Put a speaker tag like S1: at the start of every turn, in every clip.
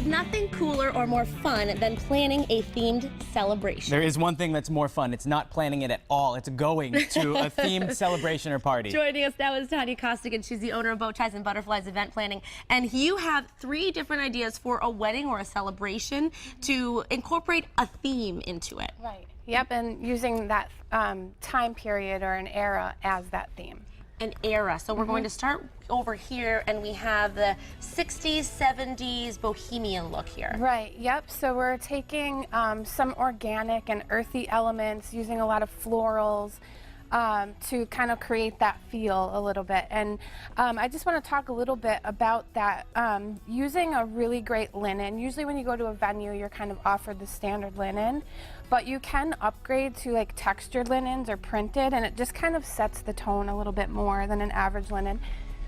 S1: nothing cooler or more fun than planning a themed celebration.
S2: There is one thing that's more fun. It's not planning it at all. It's going to a themed celebration or party.
S1: Joining us now is Tanya Costigan. She's the owner of Bow Ties and Butterflies Event Planning. And you have 3 different ideas for a wedding or a celebration to incorporate a theme into it.
S3: Right. Yep, and using that time period or an era as that theme.
S1: An era. So we're going to start over here, and we have the 60s, 70s bohemian look here.
S3: Right, yep. So we're taking some organic and earthy elements, using a lot of florals to kind of create that feel a little bit. And I just want to talk a little bit about that. Using a really great linen. Usually when you go to a venue, you're kind of offered the standard linen, but you can upgrade to like textured linens or printed, and it just kind of sets the tone a little bit more than an average linen.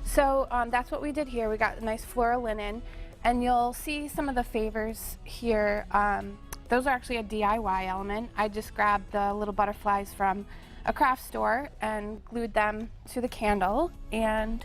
S3: So that's what we did here. We got a nice floral linen, and you'll see some of the favors here. Those are actually a DIY element. I just grabbed the little butterflies from a craft store and glued them to the candle, and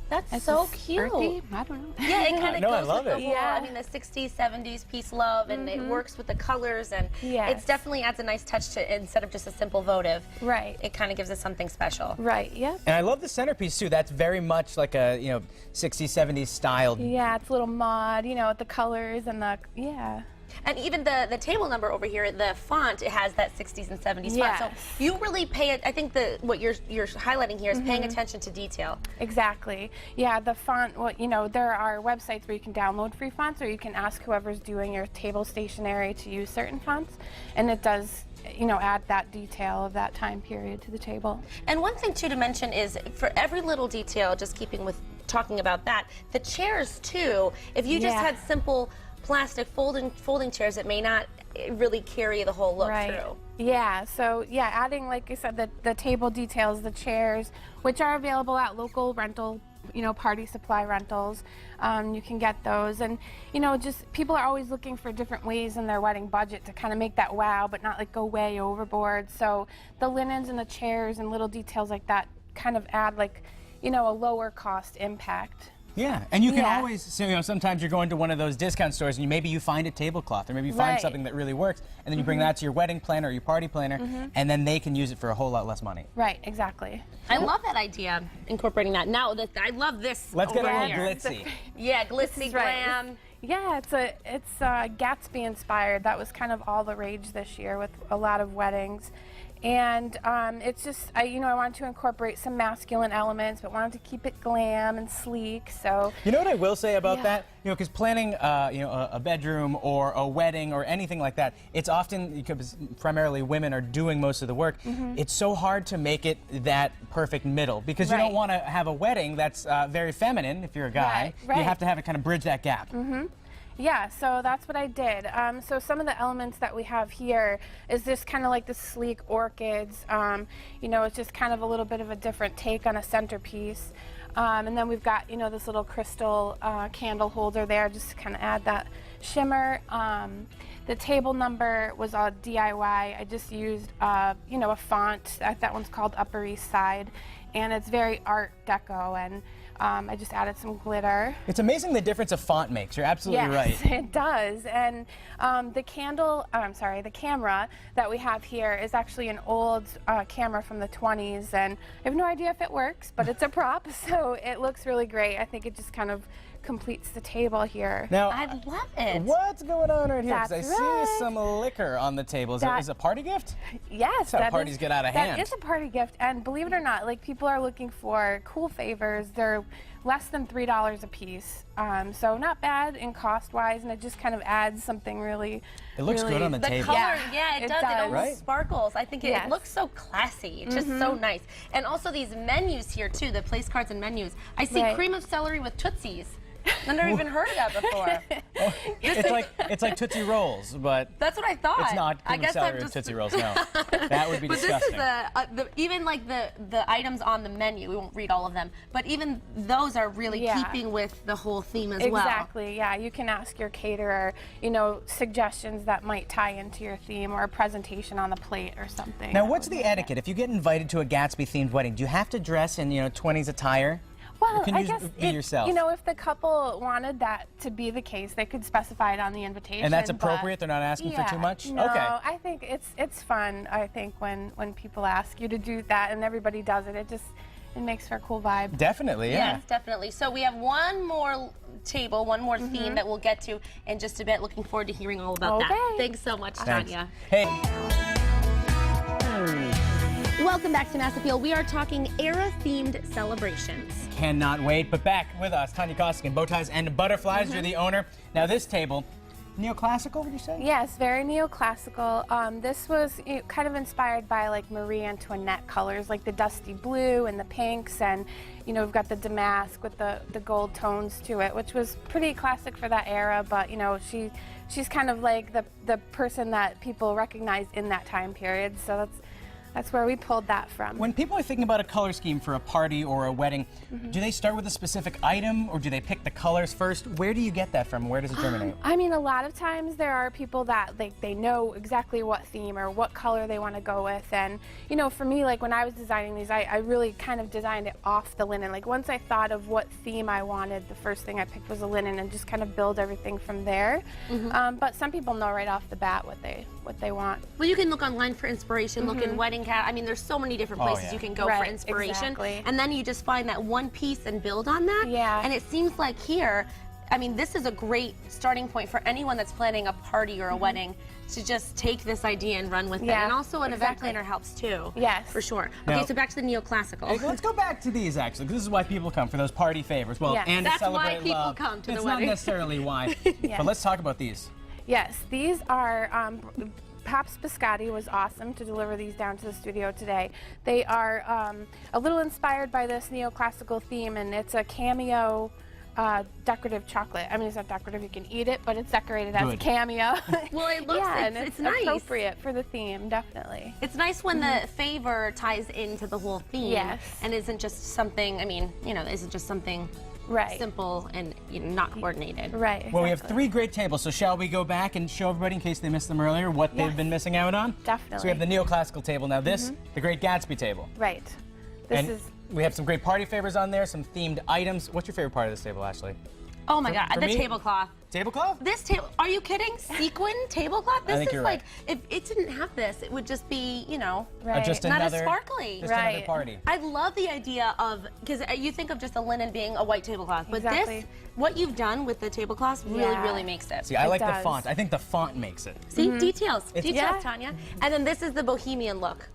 S1: That's so cute.
S3: Earthy? I don't know.
S1: Yeah, it kind of
S2: No, I
S1: goes
S2: love
S1: with the
S2: it.
S1: whole,
S3: Yeah.
S1: I mean, the 60s, 70s peace love, and it works with the colors, and
S3: Yes.
S1: it's definitely adds a nice touch to it instead of just a simple votive.
S3: Right.
S1: It kind of gives us something special.
S3: Right, yep.
S2: And I love the centerpiece too. That's very much like a 60s, 70s styled.
S3: Yeah, it's a little mod, you know, with the colors and the, yeah.
S1: And even the table number over here, the font, it has that 60s and 70s font. So
S3: Yes.
S1: you really pay it. I think what you're highlighting here is paying attention to detail.
S3: Exactly. Yeah, the font, well, you know, there are websites where you can download free fonts, or you can ask whoever's doing your table stationery to use certain fonts, and it does, you know, add that detail of that time period to the table.
S1: And one thing too to mention is for every little detail, just keeping with talking about that, the chairs too, if you just
S3: Yeah.
S1: had simple plastic folding chairs, it may not really carry the whole look through.
S3: Yeah, so yeah, adding, like I said, the table details, the chairs, which are available at local rental, you know, party supply rentals. You can get those, and you know, just people are always looking for different ways in their wedding budget to kind of make that wow, but not like go way overboard. So the linens and the chairs and little details like that kind of add, like, you know, a lower cost impact.
S2: Yeah, and you can
S3: Yeah.
S2: always, so, sometimes you're going to one of those discount stores and maybe you find a tablecloth, or maybe you find
S3: Right.
S2: something that really works, and then you bring that to your wedding planner or your party planner, and then they can use it for a whole lot less money.
S3: Right, exactly.
S1: I love that idea, incorporating that. Now, I love this.
S2: Let's get a
S1: over
S2: little
S1: here.
S2: glitzy.
S1: Yeah, glitzy,
S3: is right.
S1: glam.
S3: Yeah, it's Gatsby inspired. That was kind of all the rage this year with a lot of weddings. And it's just, I wanted to incorporate some masculine elements, but wanted to keep it glam and sleek. So
S2: You know what I will say about
S3: Yeah.
S2: that? Because planning, a bedroom or a wedding or anything like that, it's often, because primarily women are doing most of the work, it's so hard to make it that perfect middle, because you don't
S3: Right.
S2: want to have a wedding that's very feminine if you're a guy.
S3: Right, right.
S2: You have to have it kind of bridge that gap.
S3: yeah, so that's what I did. So some of the elements that we have here is just kind of like the sleek orchids. It's just kind of a little bit of a different take on a centerpiece. And then we've got, this little crystal candle holder there, just to kind of add that shimmer. The table number was all DIY. I just used, a font. That one's called Upper East Side, and it's very Art Deco, and I just added some glitter.
S2: It's amazing the difference a font makes. You're absolutely right.
S3: Yes, it does. And the camera that we have here is actually an old camera from the 20s, and I have no idea if it works, but it's a prop, so it looks really great. I think it just kind of completes the table here.
S2: Now,
S1: I love it.
S2: what's going on right here? Because I
S3: That's
S2: see
S3: right.
S2: some liquor on the table. Is
S3: That-
S2: it a party gift?
S3: Yes,
S2: how parties get out of hand.
S3: That is a party gift, and believe it or not, like, people are looking for cool favors. They're less than $3 a piece, so not bad in cost-wise, and it just kind of adds something really.
S2: It looks
S3: really,
S2: good on the
S1: The
S2: table.
S1: color, yeah, it does. It almost
S2: Right?
S1: sparkles. I think it
S3: Yes.
S1: looks so classy. It's just so nice. And also these menus here too, the place cards and menus. I see
S3: Right.
S1: cream of celery with Tootsies. I've never even heard of that before.
S2: It's like Tootsie Rolls, but
S1: That's what I thought.
S2: it's not
S1: I
S2: cream of
S1: guess
S2: celery
S1: I'm
S2: with
S1: just.
S2: Tootsie Rolls, no. That would be
S1: But
S2: disgusting.
S1: this is even like the items on the menu. We won't read all of them, but even those are really
S3: Yeah.
S1: keeping with the whole theme as well.
S3: Exactly, yeah. You can ask your caterer, suggestions that might tie into your theme, or a presentation on the plate or something.
S2: Now,
S3: that
S2: what's
S3: would
S2: the
S3: make it.
S2: etiquette? If you get invited to a Gatsby-themed wedding, do you have to dress in, 20s attire?
S3: Well,
S2: can
S3: I
S2: you
S3: guess
S2: be yourself?
S3: you know, if the couple wanted that to be the case, they could specify it on the invitation.
S2: And that's
S3: but-
S2: appropriate? They're not asking for too much?
S3: No,
S2: Okay.
S3: I think it's fun. I think when people ask you to do that and everybody does it, it makes for a cool vibe.
S2: Definitely, yeah.
S1: Yes, definitely. So we have one more table, one more theme that we'll get to in just a bit. Looking forward to hearing all about that.
S3: Okay.
S1: Thanks so much,
S2: Thanks.
S1: Tanya.
S2: Hey.
S1: Welcome back to Mass Appeal. We are talking era-themed celebrations.
S2: Cannot wait. But back with us, Tanya Costigan, Bow Ties and Butterflies. You're the owner. Now this table, neoclassical, would you say?
S3: Yes, very neoclassical. This was kind of inspired by like Marie Antoinette colors, like the dusty blue and the pinks, and you know, we've got the damask with the gold tones to it, which was pretty classic for that era. But you know, she's kind of like the person that people recognize in that time period. So that's where we pulled that from.
S2: When people are thinking about a color scheme for a party or a wedding, do they start with a specific item or do they pick the colors first? Where do you get that from? Where does it germinate?
S3: I mean, a lot of times there are people that they know exactly what theme or what color they want to go with. And, you know, for me, like when I was designing these, I really kind of designed it off the linen. Like once I thought of what theme I wanted, the first thing I picked was a linen and just kind of build everything from there. But some people know right off the bat what they want.
S1: Well, you can look online for inspiration, look in wedding cat. I mean, there's so many different places
S2: yeah.
S1: you can go for
S3: Right,
S1: inspiration.
S3: exactly.
S1: And then you just find that one piece and build on that.
S3: Yeah.
S1: And it seems like here, I mean, this is a great starting point for anyone that's planning a party or a wedding to just take this idea and run with it.
S3: Yeah,
S1: And also an event
S3: exactly.
S1: planner helps too.
S3: Yes.
S1: For sure.
S2: Now-
S1: Okay, so back to the neoclassical.
S2: Hey, let's go back to these actually, because this is why people come, for those party favors. Well,
S3: Yes.
S2: and to
S1: That's why
S2: celebrate
S1: people
S2: love.
S1: come to the
S2: it's
S1: wedding.
S2: not necessarily why. But let's talk about these.
S3: Yes, these are, Pops Biscotti was awesome to deliver these down to the studio today. They are a little inspired by this neoclassical theme, and it's a cameo decorative chocolate. I mean, it's not decorative, you can eat it, but it's decorated as a
S2: Good.
S3: cameo.
S1: Well, it looks,
S3: yeah, and
S1: it's nice.
S3: appropriate for the theme, definitely.
S1: It's nice when the favor ties into the whole theme.
S3: Yes.
S1: And isn't just something, I mean, you know, isn't just something
S3: Right.
S1: simple and not coordinated.
S3: Right, exactly.
S2: Well, we have 3 great tables, so shall we go back and show everybody, in case they missed them earlier, what they've
S3: Yes.
S2: been missing out on?
S3: Definitely.
S2: So we have the neoclassical table. Now this, the Great Gatsby table.
S3: Right. This
S2: And
S3: is...
S2: we have some great party favors on there, some themed items. What's your favorite part of this table, Ashley?
S1: Oh my God,
S2: for
S1: the
S2: me-
S1: tablecloth.
S2: Tablecloth?
S1: This table, are you kidding? Sequin tablecloth? This
S2: think
S1: is
S2: you're
S1: like,
S2: right.
S1: if it didn't have this, it would just be, you know,
S3: Right.
S2: Just
S1: not as
S2: another,
S1: sparkly.
S2: Just another
S3: Right.
S2: party.
S1: I love the idea of, because you think of just a linen being a white tablecloth, but
S3: Exactly.
S1: this, what you've done with the tablecloths really,
S3: Yeah.
S1: really makes it.
S2: See, I
S3: It
S2: like the
S3: does.
S2: font. I think the font makes it.
S1: See, details,
S2: It's-
S1: details,
S3: Yeah.
S1: Tanya. And then this is the bohemian look.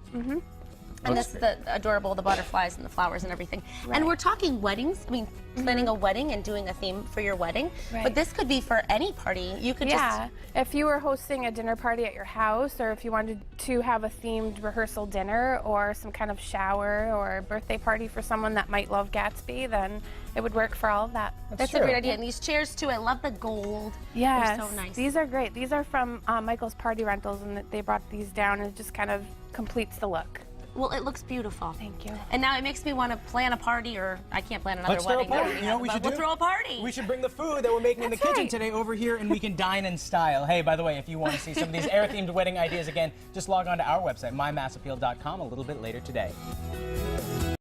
S1: And
S2: Looks
S1: this is the adorable, the butterflies and the flowers and everything. And we're talking weddings. I mean, planning a wedding and doing a theme for your wedding.
S3: Right.
S1: But this could be for any party. You could
S3: Yeah, if you were hosting a dinner party at your house, or if you wanted to have a themed rehearsal dinner or some kind of shower or birthday party for someone that might love Gatsby, then it would work for all of that.
S1: That's a
S2: true.
S1: great idea. And these chairs too, I love the gold.
S3: Yes,
S1: They're so nice.
S3: these are great. These are from Michael's Party Rentals, and they brought these down, and it just kind of completes the look.
S1: Well, it looks beautiful.
S3: Thank you.
S1: And now it makes me want to plan a party, or I can't plan another
S2: Let's throw a
S1: wedding.
S2: party.
S1: yet,
S2: You know what we
S1: but
S2: should
S1: we'll
S2: do?
S1: throw a party.
S2: We should bring the food that we're making in the
S3: That's
S2: kitchen
S3: right.
S2: today over here, and we can dine in style. Hey, by the way, if you want to see some of these era-themed wedding ideas again, just log on to our website, mymassappeal.com, a little bit later today.